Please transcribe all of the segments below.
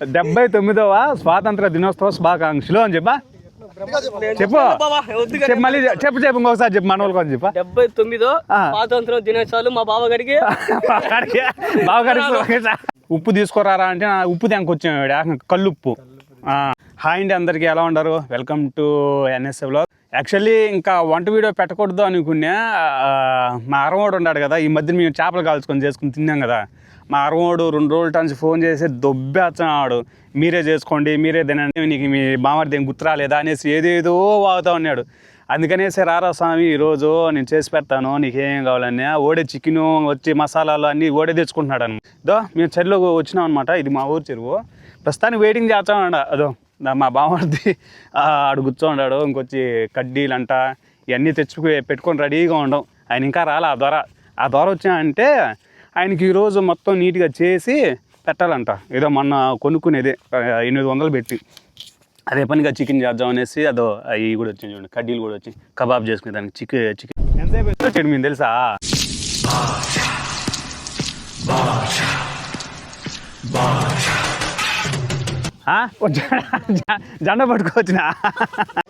79వ స్వాతంత్ర దినోత్సవ శుభాకాంక్షలు అని చెప్పా చెప్పు చెప్పు మళ్ళీ చెప్పు ఇంకొకసారి చెప్పు మన వాళ్ళకి చెప్పా 79 స్వాతంత్ర దినోత్సవాలు మా బావగారికి ఉప్పు తీసుకురారా అంటే ఉప్పు తెంకొచ్చాం కల్లుప్పు. హాయ్ అండి అందరికీ, ఎలా ఉండరు? Welcome to NS vlog. Actually ఇంకా వంట వీడియో పెట్టకూడదు అనుకున్నా. మా అరవోడు ఉన్నాడు కదా, ఈ మధ్య మేము చేపలు కాల్చుకొని చేసుకుని తిన్నాం కదా. మా అరవోడు 2 రోజుల నుంచి ఫోన్ చేసి దొబ్బేస్తున్నాడు, మీరే చేసుకోండి, మీరే తినండి, నీకు మీ బామర్ది ఏం గుర్తురాలేదా అనేసి ఏదేదో వాగుతూ ఉన్నాడు. అందుకనేసి రారా స్వామి ఈరోజు నేను చేసి పెడతాను, నీకేం కావాలని ఓడే చికెను వచ్చి మసాలాలు అన్నీ ఓడే తెచ్చుకుంటున్నాడు అనమాట. మేము చెరువులోకి వచ్చినాం అనమాట. ఇది మా ఊరు చెరువు. ప్రస్తుతానికి వెయిటింగ్ చేస్తామండ. అదో మా బామర్ది ఆడు కూర్చోన్నాడు. ఇంకొచ్చి కడ్డీలంట ఇవన్నీ పెట్టుకొని రెడీగా ఉండవు. ఆయన ఇంకా రాలే. ఆ ద్వారా వచ్చాయంటే ఆయనకి ఈరోజు మొత్తం నీట్గా చేసి పెట్టాలంట. ఏదో మొన్న కొనుక్కునేదే 800 పెట్టి అదే పనిగా చికెన్ చేద్దాం అనేసి అదో అవి కూడా వచ్చింది చూడండి, కడ్డీలు కూడా వచ్చి కబాబ్ చేసుకునే దానికి చికెన్ ఎంతసేపు వచ్చాడు మీకు తెలుసా? జెండా పట్టుకోవచ్చునా?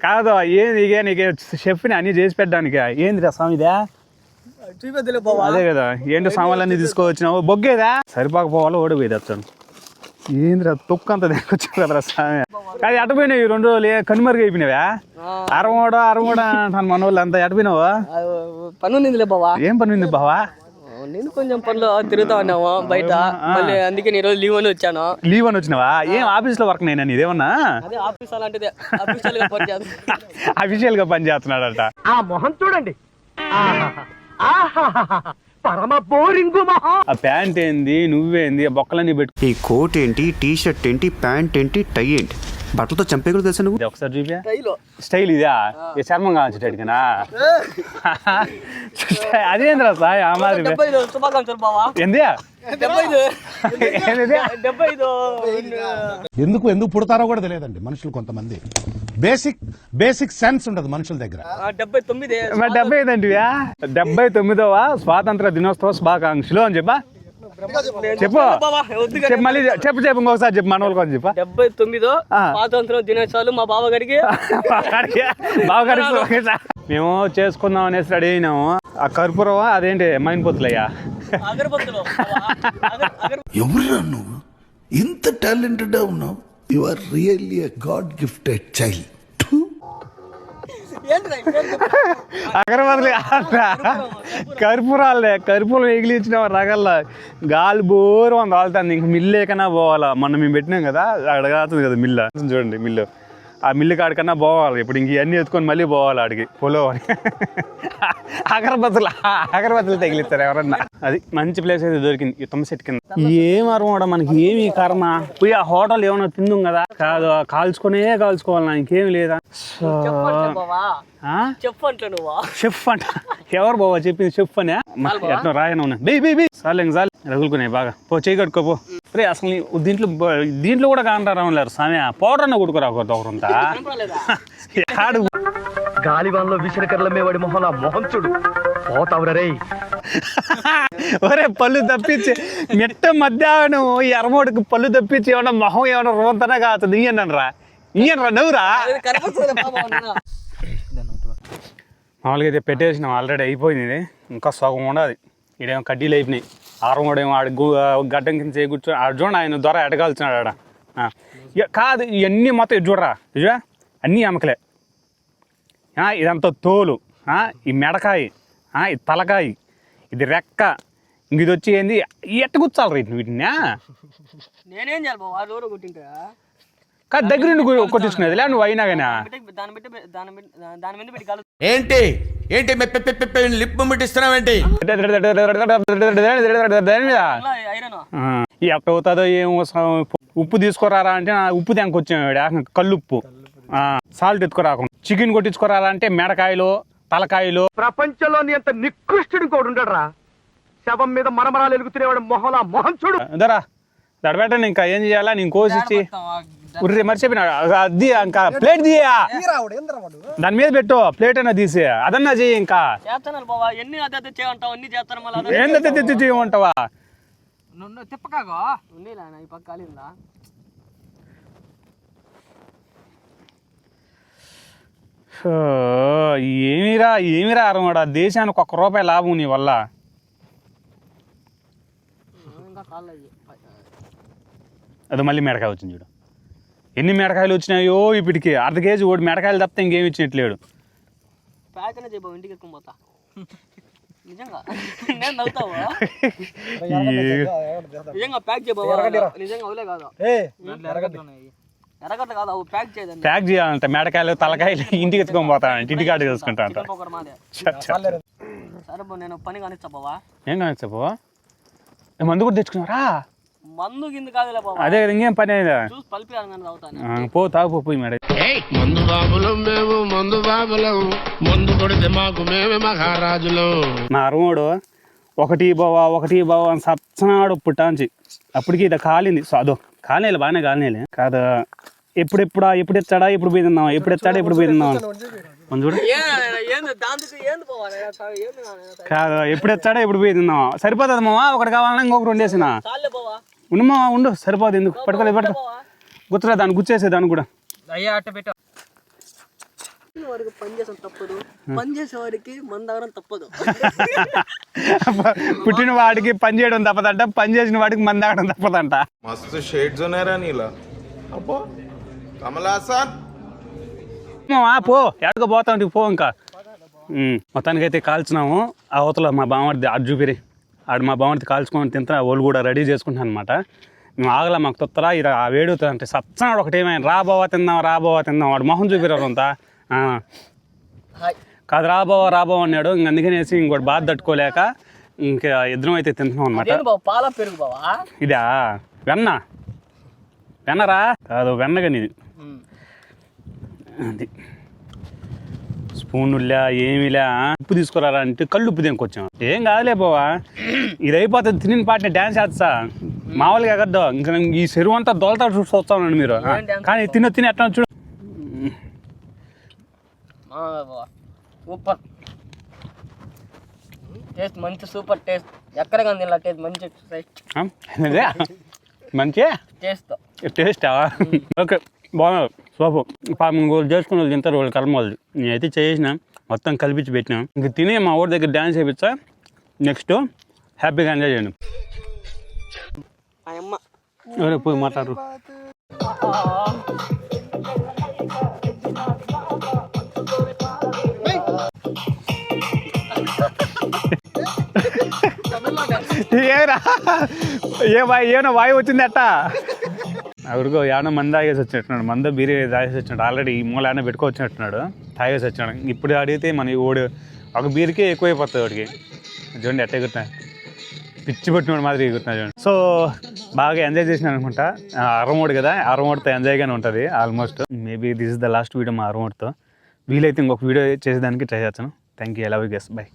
కాదు, ఏంది నీకే షెఫ్ని అన్నీ చేసి పెట్టడానికి. ఏంది స్వామిదా? అదే కదా, ఏంటో సామాన్లన్నీ తీసుకోవచ్చినావు. బొగ్గేదా సరిపోకపోవాలో ఓడిపోయేది వచ్చాను. ఏంద్రా తొక్కు అంతా దగ్గొచ్చు కదరా స్వామి. అది అటపోయినావు ఈ 2 రోజులు, కనుమరుగు అయిపోయినావా? అరవోడా అంటాను మన వాళ్ళు అంతా. ఎటపోయినావు? పని ఉంది బావా. ఏం పని ఉంది బావా? నేను కొంచెం పనులు తిరుగుతా ఉన్నాము బయట, మళ్ళీ అందుకే ఈ రోజు లీవ్ అని వచ్చాను. లీవ్ అని వచ్చినావా? ఏం ఆఫీస్ లో వర్క్ నైనా ఇదేమన్నా? అదే ఆఫీస్ అలాంటిదే, అఫీషియల్ గా పని చేస్తున్నాడట. ఆ మొహం చూడండి, పరమ బోరింగు మొహం. ఆ ప్యాంట్ ఏంది, నువ్వేంది, ఆ బొక్కలన్నీ పెట్టు. ఈ కోట్ ఏంటి, టీ షర్ట్ ఏంటి, ప్యాంట్ ఏంటి, టై ఏంటి, బట్టలతో చంపేకులు తెలుసా నువ్వు? ఒకసారి చూపా స్టైల్ ఇదా? ఈ చర్మం కాల్చేటట్టుగా అదేంద్రా సాయి ఆ మాదిరి శుభాకాంక్షలు బావా. ఏంది ఎందుకు పుడతారో కూడా తెలియదండి మనుషులు. కొంతమంది బేసిక్ సెన్స్ ఉండదు మనుషుల దగ్గర. 75 అంటివా? 79వ స్వాతంత్ర దినోత్సవ శుభాకాంక్షలు అని చెప్పా చెప్పు మళ్ళీ చెప్పు ఇంకొకసారి చెప్పు మన వాళ్ళకి చెప్పా. 79 స్వాతంత్ర దినోత్సవాలు మా బావగారికి మేము చేసుకుందాం అనేసి రెడీ అయినాము. ఆ కర్పూరం అదేంటి మైన్ పొత్తులయ్యా? ఎవరురా నువ్వు? ఇంత టాలెంటెడ్ ఉన్నావు. You are really a god gifted child. అగరబత్తులు కర్పూరం ఎగిలిచ్చిన రగల్లా గాలి బోరు అని కాలుతుంది. ఇంక మిల్లు లేకన్నా పోవాలా. మొన్న మేము పెట్టినాం కదా, అక్కడ కాస్తుంది కదా మిల్లు. చూడండి మిల్లు, ఆ మిల్లు కాడికన్నా పోవాలి. ఇప్పుడు ఇంక ఇవన్నీ ఎత్తుకొని మళ్ళీ పోవాలి ఆడికి పొలో అని. అగరబత్తులు తగిలిస్తారు ఎవరన్నా. అది మంచి ప్లేస్ అయితే దొరికింది, ఈ తుమ్మ చెట్టు కింద. ఏం అరవడ మనకి ఏమి కర్మ. పోయి ఆ హోటల్ ఏమన్నా తిందాం కదా. కాదు, కాల్చుకోవాలి, ఇంకేమి లేదా. షెఫ్ అంట. ఎవరు బాబా చెప్పింది షెఫ్ అని? ఎట్లా రాయన చాలు రగులుకున్నాయి బాగా. పో చేయి కట్టుకోపో. అసలు దీంట్లో కూడా కాంటారు స్వామి. పౌడర్ అన్న కొడుకురా ఒకరంతా. గాలివాన్లో విషరకర్ల మేవాడి మొహం, ఆ మొహం చూడు పోతావురా రే. ఒరే పళ్ళు తప్పించి మెట్ట మధ్యాహ్నం ఈ అరమోడికి పళ్ళు తప్పించి ఏమన్నా మొహం ఏమన్నా రోంతనే కాదు. ఇయ్యనరా నువ్వురా. మామూలుగా అయితే పెట్టేసినాం, ఆల్రెడీ అయిపోయింది. ఇంకా సగం ఉండదు. ఈడేమో కడ్డీలు అయిపోయినాయి. ఆరమోడు ఏమో ఆడ గడ్డం కింద చేయి కూర్చొని ఆడ చూడండి, ఆయన ద్వారా ఎడగాల్చినాడు ఆడ. కాదు, ఇవన్నీ మొత్తం చూడరా, ఇవా అన్నీ అమ్మకలే. ఇదంతా తోలు, ఈ మెడకాయ, ఇది తలకాయ, ఇది రెక్క, ఇంక ఇది వచ్చి ఏంది ఎట్ట కూర్చాలి రైతు వీటిని. నేనేం చేయాలి బాబు? ఆ రోజు కొట్టింటే కాదు, దగ్గర నుండి కొట్టించుకునేది లే నువ్వు అయినా కానీ. ఏంటి లిప్ ముట్టిస్తున్నావేంటి? ఎట్ట అవుతుందో ఏమో. ఉప్పు తీసుకురారా అంటే ఉప్పు తెంకొచ్చాం కల్లుప్పు. సాల్ట్ ఎత్తుకురాకుండా చికెన్ కొట్టించుకురారా అంటే మెడకాయలు, తలకాయలు. ప్రపంచంలోని అంత నికృష్టుడు కూడా ఉండడరా. శవం మీద మరమరాలు ఎలుగుతునేవాడు మొహంలా మొహం చూడు. దరా దడబెట్టండి. ఇంకా ఏం చేయాలా? నేను కోసిచ్చి ఉర్రి మర్చిపోయినాడు. అది ఇంకా ప్లేట్ తీయా, దాని మీద పెట్టు, ప్లేట్ అయినా తీసి అదన్నా చెయ్యి. ఇంకా ఏంటంటావా? ఏమిరా అరవడా దేశానికి ₹1 లాభం నీ వల్ల. అది మళ్ళీ మెడకాయ వచ్చింది చూడు. ఎన్ని మెడకాయలు వచ్చినాయో ఇప్పటికి ½ కేజీ ఓడి మెడకాయలు తప్పితే ఇంకేమి ఇచ్చినట్లేడు. ఇంటికి ఎక్కువ నిజంగా నేను నవ్వుతావా? నిజంగా ప్యాక్ చేయబోవా? నిజంగా అవలే కాదు, ఎరగట్ల కాదు, అవి ప్యాక్ చేయదండి. ప్యాక్ చేయాలంట మెడకాయలు తలకాయలు ఇంటికి ఎత్తుకొని పోతానంట, ఇంటికాడ చూసుకుంటా అంట. సరే నేను పని కానిచ్చా. ఏం కానిచ్చా? మందు కూడా తెచ్చుకున్నారా? మందు కింద కాదులే బాబా, అదే కదా, ఇంకేం పని అయిందా? చూసి పలిపి తాగుతాను. పో తాగు పోయి మేడం. మందు బాబులం మేము, మందు బాబులం, మందు కొడితే మాకు మేమే మహారాజులం. నా అరవోడు ఒకటి బావ అని సచ్చనాడు పుట్టాంచి. అప్పటికి ఇది కాలింది. సో అదో కాలేలే, బాగానే కాలనేలే కాదు. ఎప్పుడు ఎచ్చాడా, ఎప్పుడు పోయి తిందాం, ఎప్పుడు ఎచ్చాడా, ఎప్పుడు పోయి తిందాం మనం చూడు. కాదు, ఎప్పుడు ఎచ్చాడా, ఎప్పుడు పోయి తిందాం. సరిపోతుంది మావా, ఒకటి కావాలన్నా ఇంకొకటి వండేసిన ఉండమా, ఉండు సరిపోదు. ఎందుకు పట్టుకో గుర్తులే, దాన్ని గుచ్చేసే దాన్ని కూడా. పని చేసేవాడికి మందాగడం తప్పదు. పుట్టిన వాడికి పని చేయడం తప్పదంట, పని చేసిన వాడికి మంది తాగడం తప్పదంట. मस्त शेड जो नाही राणीला अप्पो कमला असा పో ఎక్కడికి పోతాం పో. ఇంకా మొత్తానికైతే కాల్చినాము. ఆ అవతల మా బామ్మడిది అటు చూపిరి, ఆడు మా బామ్మడిది కాల్చుకొని తింటా, వాళ్ళు కూడా రెడీ చేసుకుంటాను అనమాట. మేము ఆగలా, మాకు తొత్తరా ఇది ఆ వేడుతుంది అంటే సచ్చనాడు ఒకటేమైనా రాబోవా తిందాం. వాడు మొహం చూపిరారు అంతా. కాదు రాబోవా అన్నాడు. ఇంక అందుకనేసి ఇంకోటి బాధ తట్టుకోలేక ఇంకా ఇద్దరం అయితే తింటున్నాం అనమాట. పాల పెరుగు బావా, ఇదా వెన్నరా కాదు, వెన్నగాని ఇది. అది స్పూన్లా ఏమిలా ఉప్పు తీసుకురారా అంటే కళ్ళు ఉప్పు తినుకొచ్చాం. ఏం కాదులే బావా, ఇది అయిపోతుంది. తిని పాటని డ్యాన్స్ చేస్తా మామూలుగా ఎగద్దు. ఇంకా ఈ చెరువు అంతా దోలతా చూస్తానండి మీరు. కానీ తిని ఎట్లా చూడు. సూపర్ టేస్ట్, మంచి సూపర్ టేస్ట్. ఎక్కడ కానీ ఇలా టేస్ట్ మంచి మంచి టేస్టా? ఓకే, బాగున్నారు. సోపు పాపం ఇంకోళ్ళు చేసుకుని వాళ్ళు తింటారు, వాళ్ళు కర్మ వాళ్ళు. నేనైతే చేసిన మొత్తం కలిపించి పెట్టినా. ఇంక తిని మా ఊరి దగ్గర డ్యాన్స్ చేయించా. నెక్స్ట్ హ్యాపీగా ఎంజాయ్ చేయండి. ఎవరే పోయి మాట్లాడరు. ఏమో వాయు వచ్చింది అట్ట. అవిడికో ఏమన్నా మంది తాగేసి వచ్చినట్టున్నాడు, మందు బీరీ తాగేసి వచ్చినాడు. ఆల్రెడీ ఈ మూల ఏమైనా పెట్టుకోవచ్చు వచ్చినట్టున్నాడు, తాగేసి వచ్చాడు. ఇప్పుడు అడిగితే మన ఓడి ఒక బీర్కే ఎక్కువైపోతుంది వాడికి. చూడండి ఎట్ట ఎగురుతున్నాయి, పిచ్చి పట్టినోడు మాదిరి ఎగురుతున్నాడు చూడండి. సో బాగా ఎంజాయ్ చేసినాను అనుకుంటా. అరమోడు కదా, అరమోడితో ఎంజాయ్గానే ఉంటుంది almost. Maybe this is the last video మా అరమోడితో. వీలైతే ఇంకొక వీడియో చేసేదానికి ట్రై చేస్తాను. Thank you, I love you guys, by.